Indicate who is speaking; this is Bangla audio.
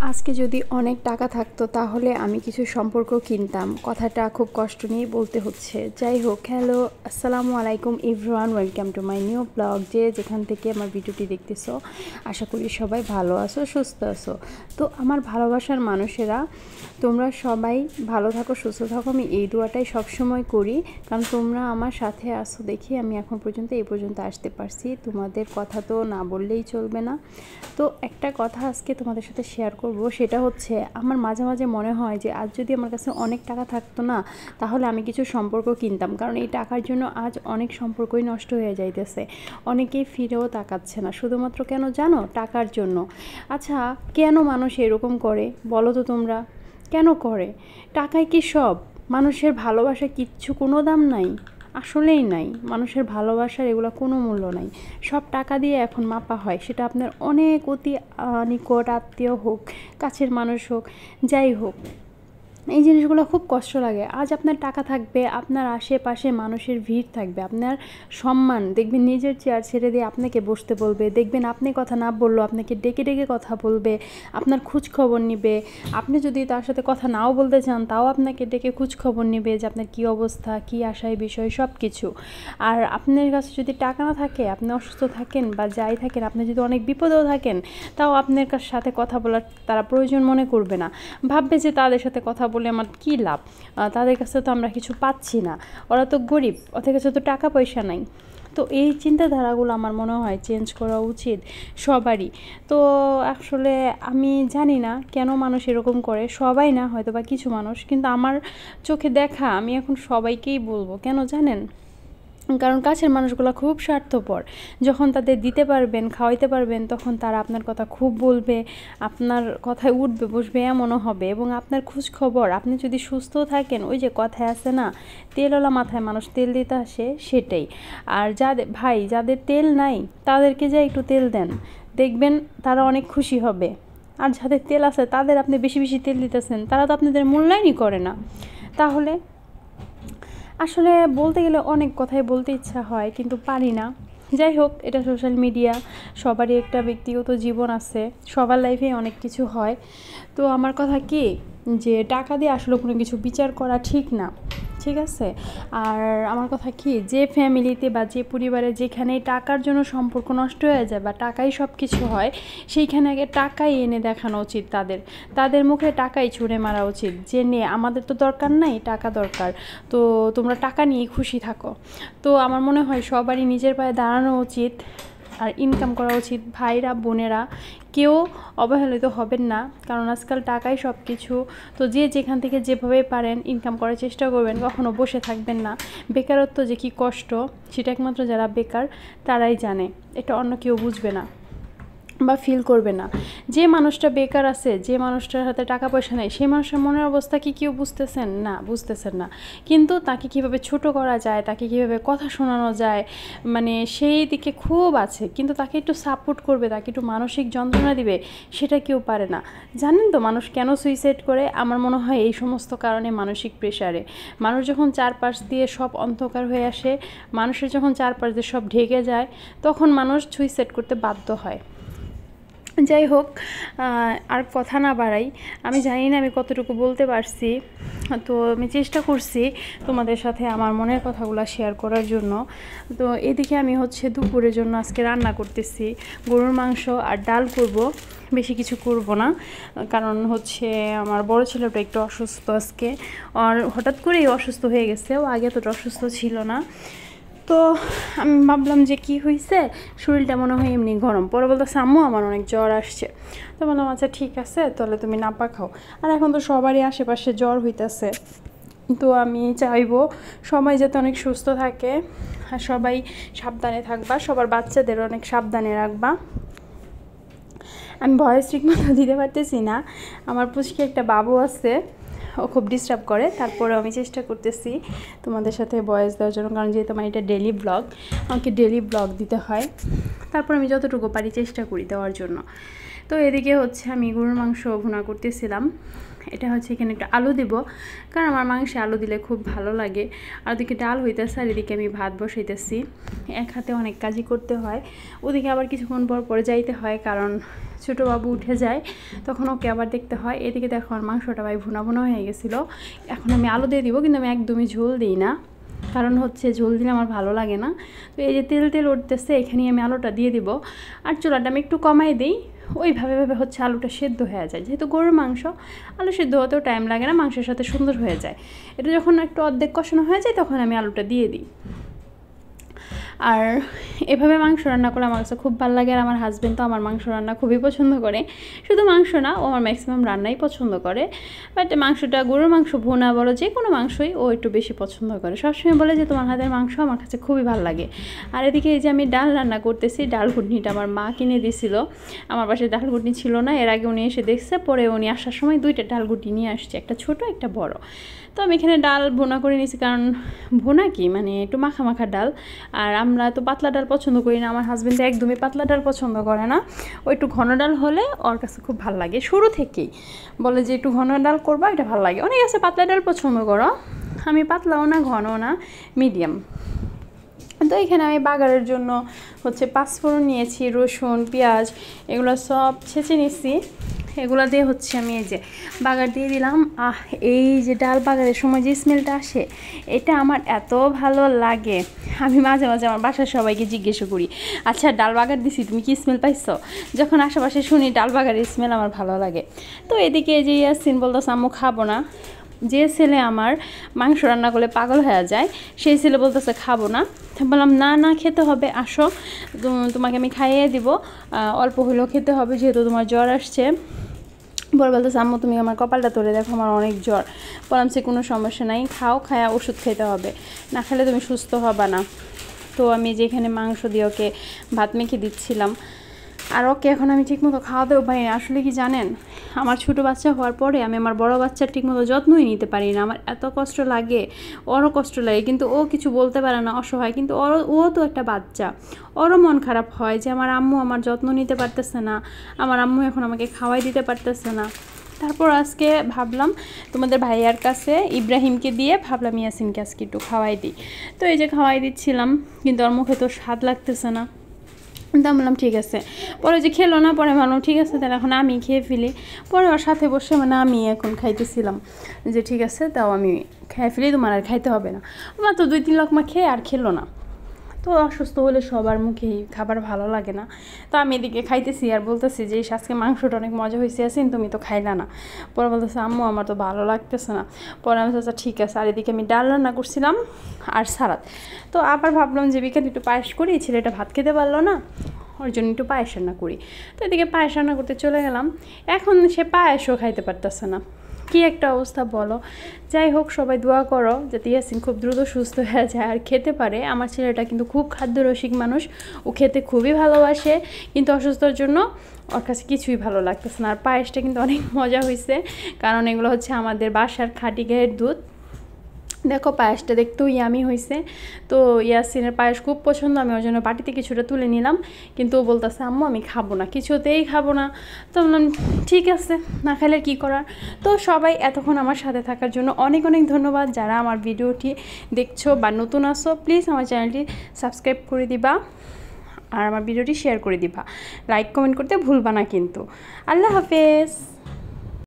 Speaker 1: আজকে যদি অনেক টাকা থাকতো তাহলে আমি কিছু সম্পর্ক কিনতাম। কথাটা খুব কষ্ট নিয়েই বলতে হচ্ছে। যাই হোক, হ্যালো, আসসালামু আলাইকুম everyone, welcome to my new blog. যেখান থেকে আমার ভিডিওটি দেখতেছো, আশা করি সবাই ভালো আছো, সুস্থ আছো। তো আমার ভালোবাসার মানুষেরা, তোমরা সবাই ভালো থাকো, সুস্থ থাকো। আমি এই দোয়াটাই সবসময় করি, কারণ তোমরা আমার সাথে আসো দেখি আমি এখন পর্যন্ত এই পর্যন্ত আসতে পারছি। তোমাদের কথা তো না বললেই চলবে না। তো একটা কথা আজকে তোমাদের সাথে শেয়ার করব, সেটা হচ্ছে আমার মাঝে মাঝে মনে হয় যে আজ যদি আমার কাছে অনেক টাকা থাকতো না, তাহলে আমি কিছু সম্পর্ক কিনতাম। কারণ এই টাকার জন্য আজ অনেক সম্পর্কই নষ্ট হয়ে যাইতেছে, অনেকেই ফিরেও তাকাচ্ছে না, শুধুমাত্র কেন জানো? টাকার জন্য। আচ্ছা, কেন মানুষ এরকম করে বলো তো তোমরা? কেন করে? টাকায় কি সব? মানুষের ভালোবাসা কিচ্ছু কোনো দাম নাই? আসলেই নাই। মানুষের ভালোবাসার এগুলো কোনো মূল্য নাই। সব টাকা দিয়ে এখন মাপা হয়, সেটা আপনার অনেক অতি নিকট আত্মীয় হোক, কাছের মানুষ হোক, যাই হোক। এই জিনিসগুলো খুব কষ্ট লাগে। আজ আপনার টাকা থাকবে, আপনার আশেপাশে মানুষের ভিড় থাকবে, আপনার সম্মান দেখবেন, নিজের চেয়ার ছেড়ে দিয়ে আপনাকে বসতে বলবে, দেখবেন আপনি কথা না বললেও আপনাকে ডেকে ডেকে কথা বলবে, আপনার খোঁজ খবর নিবে। আপনি যদি তার সাথে কথা নাও বলতে চান, তাও আপনাকে ডেকে খোঁজ খবর নিবে যে আপনার কী অবস্থা, কী আশায় বিষয়, সব কিছু। আর আপনার কাছে যদি টাকা না থাকে, আপনি অসুস্থ থাকেন বা যাই থাকেন, আপনি যদি অনেক বিপদেও থাকেন, তাও আপনার সাথে কথা বলার তারা প্রয়োজন মনে করবে না। ভাববে যে তাদের সাথে কথা বলে আমার কী লাভ, তাদের কাছে তো আমরা কিছু পাচ্ছি না, ওরা তো গরিব, ওদের কাছে তো টাকা পয়সা নাই। তো এই চিন্তাধারাগুলো আমার মনে হয় চেঞ্জ করা উচিত সবারই। তো আসলে আমি জানি না কেন মানুষ এরকম করে, সবাই না, হয়তো বা কিছু মানুষ, কিন্তু আমার চোখে দেখা আমি এখন সবাইকেই বলবো। কেন জানেন? কারণ কাছের মানুষগুলো খুব স্বার্থপর। যখন তাদের দিতে পারবেন, খাওয়াইতে পারবেন, তখন তারা আপনার কথা খুব বলবে, আপনার কথায় উঠবে বসবে এমনও হবে। এবং আপনার খোঁজ খবর, আপনি যদি সুস্থ থাকেন, ওই যে কথায় আছে না, তেলওয়ালা মাথায় মানুষ তেল দিতে আসে, সেটাই। আর যাদের তেল নাই, তাদেরকে যে একটু তেল দেন, দেখবেন তারা অনেক খুশি হবে। আর যাদের তেল আছে, তাদের আপনি বেশি বেশি তেল দিতেছেন, তারা তো আপনাদের মূল্যায়নই করে না। তাহলে আসলে বলতে গেলে অনেক কথাই বলতে ইচ্ছা হয়, কিন্তু পারি না। যাই হোক, এটা সোশ্যাল মিডিয়া, সবারই একটা ব্যক্তিগত জীবন আছে, সবার লাইফে অনেক কিছু হয়। তো আমার কথা কি, যে টাকা দিয়ে আসলে কোনো কিছু বিচার করা ঠিক না, ঠিক আছে? আর আমার কথা কি, যে ফ্যামিলিতে বা যে পরিবারে যেখানে টাকার জন্য সম্পর্ক নষ্ট হয়ে যায় বা টাকাই সব কিছু হয়, সেইখানে আগে টাকাই এনে দেখানো উচিত, তাদের মুখে টাকাই ছুঁড়ে মারা উচিত, যে নিয়ে আমাদের তো দরকার নাই, টাকা দরকার, তো তোমরা টাকা নিয়েই খুশি থাকো। তো আমার মনে হয় সবারই নিজের পায়ে দাঁড়ানো উচিত আর ইনকাম করা উচিত। ভাইরা বোনেরা কেউ অবহেলিত হবেন না, কারণ আজকাল টাকাই সব কিছু। তো যে যেখান থেকে যেভাবে পারেন ইনকাম করার চেষ্টা করবেন, কখনো বসে থাকবেন না। বেকারত্ব যে কী কষ্ট, সেটা একমাত্র যারা বেকার তারাই জানে, এটা অন্য কেউ বুঝবে না বা ফিল করবে না। যে মানুষটা বেকার আছে, যে মানুষটার হাতে টাকা পয়সা নেই, সেই মানুষের মনের অবস্থা কি কেউ বুঝতেছেন না? বুঝতেছেন না। কিন্তু তাকে কীভাবে ছোট করা যায়, তাকে কীভাবে কথা শোনানো যায়, মানে সেই দিকে খুব আছে, কিন্তু তাকে একটু সাপোর্ট করবে, তাকে একটু মানসিক যন্ত্রণা দিবে, সেটা কেউ পারে না। জানেন তো মানুষ কেন সুইসাইড করে? আমার মনে হয় এই সমস্ত কারণে, মানসিক প্রেশারে। মানুষ যখন চারপাশ দিয়ে সব অন্ধকার হয়ে আসে, মানুষের যখন চারপাশ দিয়ে সব ঢেকে যায়, তখন মানুষ সুইসাইড করতে বাধ্য হয়। যাই হোক, আর কথা না বাড়াই। আমি জানি না আমি কতটুকু বলতে পারছি, তো আমি চেষ্টা করছি তোমাদের সাথে আমার মনের কথাগুলো শেয়ার করার জন্য। তো এদিকে আমি দুপুরের জন্য আজকে রান্না করতেছি গরুর মাংস আর ডাল করব, বেশি কিছু করব না। কারণ আমার বড় ছেলেটা একটু অসুস্থ আজকে, আর হঠাৎ করেই অসুস্থ হয়ে গেছে, ও আগে তো অসুস্থ ছিল না। তো আমি ভাবলাম যে কি হয়েছে, শরীরটা মনে হয় এমনি গরম। পরে বলতেছে আম্মু আমার অনেক জ্বর আসছে। তো বললাম আচ্ছা ঠিক আছে, তাহলে তুমি নাপা খাও। আর এখন তো সবারই আশেপাশে জ্বর হইতেছে, তো আমি চাইবো সবাই যাতে অনেক সুস্থ থাকে, আর সবাই সাবধানে থাকবা, সবার বাচ্চাদের অনেক সাবধানে রাখবা। আমি ভয়েস ঠিক মতো দিতে পারতেছি না, আমার পুচকে একটা বাবু আছে, ও খুব ডিস্টার্ব করে। তারপরে আমি চেষ্টা করতেছি তোমাদের সাথে ভয়েস দেওয়ার জন্য, কারণ যেহেতু আমার এটা ডেলি ব্লগ, আমাকে ডেলি ব্লগ দিতে হয়। তারপর আমি যতটুকু পারি চেষ্টা করি দেওয়ার জন্য। তো এদিকে আমি গরুর মাংস ভুনা করতেছিলাম। এটা এখানে একটু আলু দিব, কারণ আমার মাংসে আলু দিলে খুব ভালো লাগে। আর ওদিকে ডাল হইতেছে, আর এদিকে আমি ভাত বসাইতেছি। এক হাতে অনেক কাজই করতে হয়, ওদিকে আবার কিছুক্ষণ পর পরে যাইতে হয়, কারণ ছোটো বাবু উঠে যায় তখন ওকে আবার দেখতে হয়। এদিকে দেখো আমার মাংসটা ভাই ভুনা ভুনা হয়ে গেছিলো। এখন আমি আলু দিয়ে দিব, কিন্তু আমি একদমই ঝোল দিই না, কারণ হচ্ছে ঝোল দিলে আমার ভালো লাগে না। তো এই যে তেল তেল উঠতেছে, এখানেই আমি আলুটা দিয়ে দিব। আর চুলাটা আমি একটু কমাই দিই, ওইভাবে হচ্ছে আলুটা সেদ্ধ হয়ে যায়। যেহেতু গরুর মাংস, আলু সেদ্ধ হতেও টাইম লাগে না, মাংসের সাথে সুন্দর হয়ে যায়। এটা যখন একটু অর্ধেক কষানো হয়ে যায় তখন আমি আলুটা দিয়ে দিই। আর এভাবে মাংস রান্না করলে আমার কাছে খুব ভালো লাগে। আর আমার হাজব্যান্ড তো আমার মাংস রান্না খুবই পছন্দ করে, শুধু মাংস না, ও আমার ম্যাক্সিমাম রান্নাই পছন্দ করে। বাট মাংসটা গরুর মাংস ভুনা বলো যে কোনো মাংসই ও একটু বেশি পছন্দ করে। সবসময় বলে যে তোমার হাতের মাংস আমার কাছে খুবই ভালো লাগে। আর এদিকে এই যে আমি ডাল রান্না করতেছি, ডাল ঘুটনিটা আমার মা কিনে দিয়েছিল, আমার বাসায় ডাল ঘুটনি ছিল না। এর আগে উনি এসে দেখছে, পরে উনি আসার সময় 2টা ডাল ঘুটনি নিয়ে আসছে, একটা ছোট একটা বড়। তো আমি এখানে ডাল ভুনা করে নিয়েছি, কারণ ভুনা কি মানে একটু মাখা মাখা ডাল। আর আমরা তো পাতলা ডাল পছন্দ করি না, আমার হাজব্যান্ড একদমই পাতলা ডাল পছন্দ করে না, ও একটু ঘন ডাল হলে ওর কাছে খুব ভালো লাগে। শুরু থেকেই বলে যে একটু ঘন ডাল করবা, এটা ভালো লাগে। অনেক আছে পাতলা ডাল পছন্দ করো, আমি পাতলাও না ঘনও না, মিডিয়াম। তো এখানে আমি বাগারের জন্য হচ্ছে 5 ফোড়ন নিয়েছি, রসুন পেঁয়াজ এগুলো সব ছেঁচে নিচ্ছি। এগুলো দিয়ে হচ্ছে আমি এই যে বাগার দিয়ে দিলাম। এই যে ডাল বাগারের সময় যে স্মেলটা আসে, এটা আমার এত ভালো লাগে। আমি মাঝে মাঝে আমার বাসার সবাইকে জিজ্ঞেস করি, আচ্ছা ডাল বাগার দিছি তুমি কি স্মেল পাইছো? যখন আশেপাশে শুনি ডাল বাগারের স্মেল আমার ভালো লাগে। তো এদিকে যে ইয়াসিন বলতেছে আম্মু খাবো না। যে ছেলে আমার মাংস রান্না করলে পাগল হয়ে যায়, সেই ছেলে বলতেছে খাবো না। বললাম না না খেতে হবে, আসো তোমাকে আমি খাইয়ে দিব, অল্প হলেও খেতে হবে যেহেতু তোমার জ্বর আসছে। বলে বলতেছে আম্মু তুমি আমার কপালটা ধরে দেখো, আমার অনেক জ্বর। বললাম সে কোনো সমস্যা নাই, খাও, খায়া ওষুধ খেতে হবে, না খেলে তুমি সুস্থ হবে না। তো আমি যেখানে মাংস দিয়ে ওকে ভাত মেখে দিচ্ছিলাম, আর ওকে এখন আমি ঠিকমতো খাওয়াতেও পারি না। আসলে কি জানেন, আমার ছোটো বাচ্চা হওয়ার পরে আমি আমার বড় বাচ্চার ঠিকমতো যত্নই নিতে পারি না। আমার এত কষ্ট লাগে, ওরও কষ্ট লাগে, কিন্তু ও কিছু বলতে পারে না, অসহায়। কিন্তু ও তো একটা বাচ্চা, ওরও মন খারাপ হয় যে আমার আম্মু আমার যত্ন নিতে পারতেছে না, আমার আম্মু এখন আমাকে খাওয়াই দিতে পারতেছে না। তারপর আজকে ভাবলাম তোমাদের ভাইয়ার কাছে ইব্রাহিমকে দিয়ে ভাবলাম ইয়াসিনকে আজকে একটু খাওয়াই দিই। তো এই যে খাওয়াই দিচ্ছিলাম, কিন্তু ওর মুখে তো স্বাদ লাগতেছে না। তা বললাম ঠিক আছে। পরে যে খেলো না, পরে ভাবলাম ঠিক আছে তাহলে এখন আমি খেয়ে ফেলি। পরে ওর সাথে বসে মানে আমি এখন খাইতেছিলাম যে ঠিক আছে তাও আমি খেয়ে ফেলি, তোমার আর খাইতে হবে না। মাত্র 2-3 লোকমা খেয়ে আর খেলো না। তো অসুস্থ হলে সবার মুখেই খাবার ভালো লাগে না। তো আমি এদিকে খাইতেছি আর বলতেছি যে আজকে মাংসটা অনেক মজা হয়েছে আসেন, তুমি তো খাইলা না। পরে বলতেছে আম্মু আমার তো ভালো লাগতেছে না। পরে আমি আচ্ছা ঠিক আছে। আর এদিকে আমি ডাল রান্না করছিলাম আর সালাদ। তো আবার ভাবলাম যে বিকেলে একটু পায়েস করি, ছেলেটা ভাত খেতে পারলো না, ওর জন্য একটু পায়েস রান্না করি। তো এদিকে পায়েস রান্না করতে চলে গেলাম, এখন সে পায়েসও খাইতে পারতেছে না। কী একটা অবস্থা বলো। যাই হোক, সবাই দোয়া করো যাতে ইয়াসিন খুব দ্রুত সুস্থ হয়ে যায় আর খেতে পারে। আমার ছেলেটা কিন্তু খুব খাদ্যরসিক মানুষ, ও খেতে খুবই ভালোবাসে, কিন্তু অসুস্থতার জন্য ওর কাছে কিছুই ভালো লাগতেছে না। আর পায়েসটা কিন্তু অনেক মজা হয়েছে, কারণ এগুলো হচ্ছে আমাদের বাসার খাঁটি গাইয়ের দুধ। দেখো পায়েসটা দেখতেও ইয়ামি হয়েছে। তো ইয়াসিনের পায়েস খুব পছন্দ, আমি ওর জন্য বাটিতে কিছুটা তুলে নিলাম, কিন্তু ও বলতেছে আম্মু আমি খাবো না, কিছুতেই খাবো না। তো বললাম ঠিক আছে, না খেলে কী করার। তো সবাই এতক্ষণ আমার সাথে থাকার জন্য অনেক অনেক ধন্যবাদ। যারা আমার ভিডিওটি দেখছো বা নতুন আসো, প্লিজ আমার চ্যানেলটি সাবস্ক্রাইব করে দিবা আর আমার ভিডিওটি শেয়ার করে দিবা, লাইক কমেন্ট করতে ভুলবা না কিন্তু। আল্লাহ হাফেজ।